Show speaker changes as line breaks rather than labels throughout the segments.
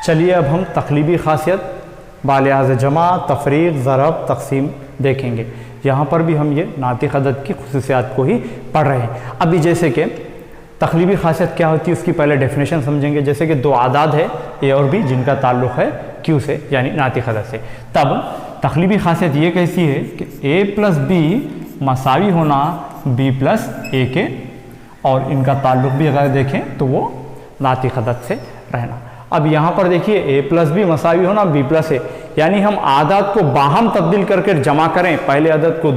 चलिए अब हम तकलीबी खासियत बालिहाज़ जमा, तफरीक, ज़रब, तकसीम देखेंगे। यहाँ पर भी हम ये नातिक़ अदद की खुसूसियात को ही पढ़ रहे हैं। अभी जैसे कि तकलीबी खासियत क्या होती है उसकी पहले डेफिनेशन समझेंगे। जैसे कि दो आदाद है ए और बी जिनका ताल्लुक़ है क्यू से यानी नातिक़ अदद से, तब तकलीबी खासियत ये कैसी है कि ए प्लस बी मसावी होना बी प्लस ए के, और इनका ताल्लुक़ भी अगर देखें तो वो नातिक़ अदद से रहना। अब यहाँ पर देखिए ए प्लस बी मसावी होना बी प्लस ए, यानी हम आदाद को बाहम तब्दील करके जमा करें, पहले अदद को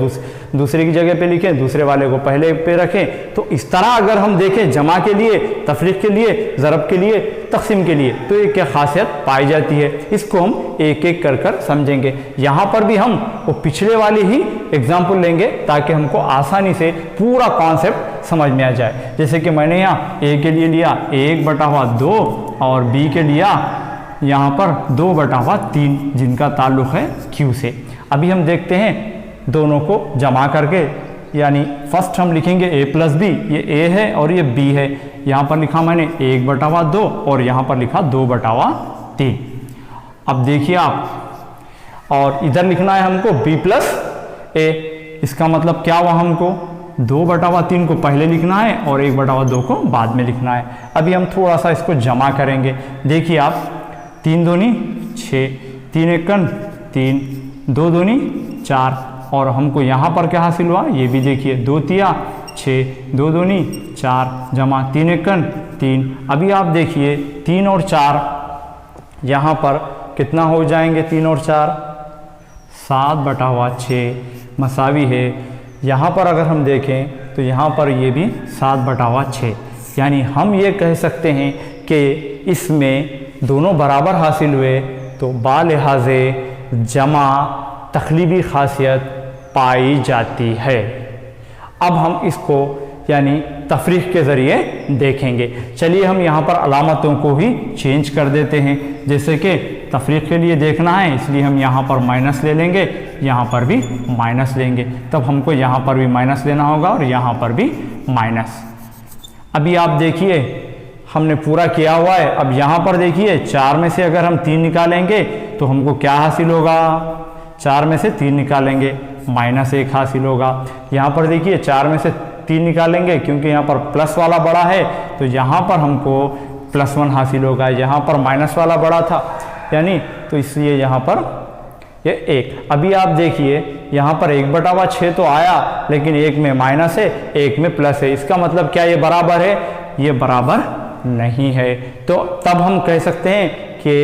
दूसरे की जगह पे लिखें, दूसरे वाले को पहले पे रखें। तो इस तरह अगर हम देखें जमा के लिए, तफरीक के लिए, ज़रब के लिए, तकसीम के लिए, तो ये क्या खासियत पाई जाती है, इसको हम एक एक कर कर समझेंगे। यहाँ पर भी हम वो पिछले वाले ही एग्जाम्पल लेंगे ताकि हमको आसानी से पूरा कॉन्सेप्ट समझ में आ जाए। जैसे कि मैंने यहाँ ए के लिए लिया 1/2 और बी के लिया यहाँ पर 2/3 जिनका ताल्लुक़ है क्यू से। अभी हम देखते हैं दोनों को जमा करके, यानी फर्स्ट हम लिखेंगे ए प्लस बी, ये ए है और ये बी है। यहाँ पर लिखा मैंने 1/2 और यहाँ पर लिखा 2/3। अब देखिए आप, और इधर लिखना है हमको बी प्लस ए, इसका मतलब क्या हुआ, हमको 2/3 को पहले लिखना है और 1/2 को बाद में लिखना है। अभी हम थोड़ा सा इसको जमा करेंगे। देखिए आप, 3 दूनी 6, 3 एकन 3, 2 दूनी 4, और हमको यहाँ पर क्या हासिल हुआ ये भी देखिए, 2 तिया 6, 2 दूनी 4 जमा 3 एकन 3। अभी आप देखिए 3 और 4 यहाँ पर कितना हो जाएंगे, 3 और 4 7/6 मसावी है। यहाँ पर अगर हम देखें तो यहाँ पर ये भी 7/6, यानी हम ये कह सकते हैं कि इसमें दोनों बराबर हासिल हुए, तो बालिहाज़े जमा तकलीबी खासियत पाई जाती है। अब हम इसको यानी तफरीक के ज़रिए देखेंगे। चलिए हम यहाँ पर अलामतों को ही चेंज कर देते हैं। जैसे कि तफरीक के लिए देखना है इसलिए हम यहाँ पर माइनस ले लेंगे, यहाँ पर भी माइनस लेंगे, तब हमको यहाँ पर भी माइनस लेना होगा और यहाँ पर भी माइनस। अभी आप देखिए हमने पूरा किया हुआ है। अब यहाँ पर देखिए 4 में से अगर हम 3 निकालेंगे तो हमको क्या हासिल होगा, 4 में से 3 निकालेंगे -1 हासिल होगा। यहाँ पर देखिए 4 में से 3 निकालेंगे क्योंकि यहाँ पर प्लस वाला बड़ा है तो यहाँ पर हमको +1 हासिल होगा, यहाँ पर माइनस वाला बड़ा था यानी, तो इसलिए यहाँ पर ये 1। अभी आप देखिए यहाँ पर 1/6 तो आया, लेकिन एक में माइनस है एक में प्लस है, इसका मतलब क्या ये बराबर है, ये बराबर नहीं है। तो तब हम कह सकते हैं कि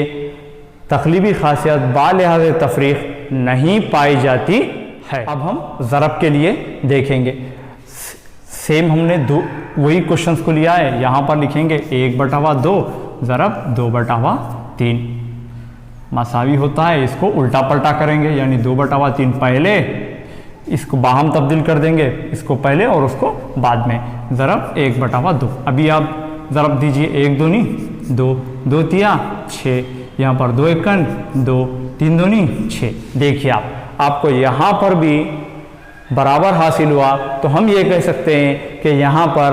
तकलीबी खासियत बालिहाज़े तफरीक नहीं पाई जाती है। अब हम ज़रब के लिए देखेंगे। सेम हमने वही क्वेश्चंस को लिया है, यहाँ पर लिखेंगे 1/2 ज़रब 2/3 मसावी होता है, इसको उल्टा पलटा करेंगे, यानी 2/3 पहले, इसको बाहम तब्दील कर देंगे, इसको पहले और उसको बाद में, ज़रब 1/2। अभी आप ज़रब दीजिए 1 दूनी 2, 2 तिया 6, यहाँ पर 2 एकन 2, 3 दूनी 6। देखिए आपको यहाँ पर भी बराबर हासिल हुआ, तो हम ये कह सकते हैं कि यहाँ पर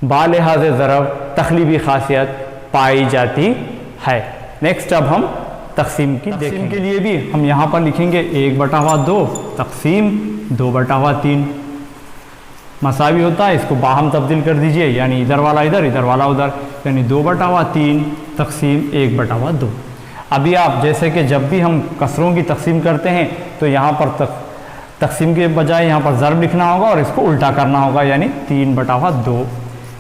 बालिहाज़े ज़रब तकलीबी खासियत पाई जाती है। नेक्स्ट अब हम तकसीम की देखेंगे। के लिए भी हम यहाँ पर लिखेंगे 1/2 तकसीम 2/3 मसावी होता है, इसको बाहम तब्दील कर दीजिए, यानी इधर वाला इधर, इधर वाला उधर, यानी 2/3 तकसीम 1/2। अभी आप जैसे कि जब भी हम कसरों की तकसीम करते हैं तो यहाँ पर तकसीम के बजाय यहाँ पर ज़रब लिखना होगा और इसको उल्टा करना होगा, यानी 3/2।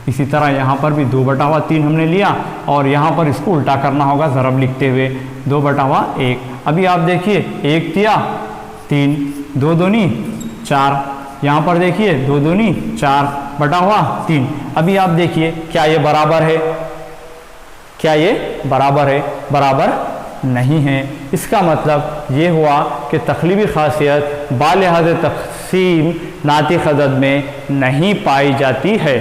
इसी तरह यहाँ पर भी 2/3 हमने लिया और यहाँ पर इसको उल्टा करना होगा ज़रब लिखते हुए 2/1। अभी आप देखिए 1 तिया 3, 2 दूनी 4, यहाँ पर देखिए 2 दूनी 4/3। अभी आप देखिए क्या ये बराबर है, क्या ये बराबर है, बराबर नहीं है। इसका मतलब ये हुआ कि तकलीबी खासियत बालिहाज़े तकसीम नातिक़ अदद में नहीं पाई जाती है।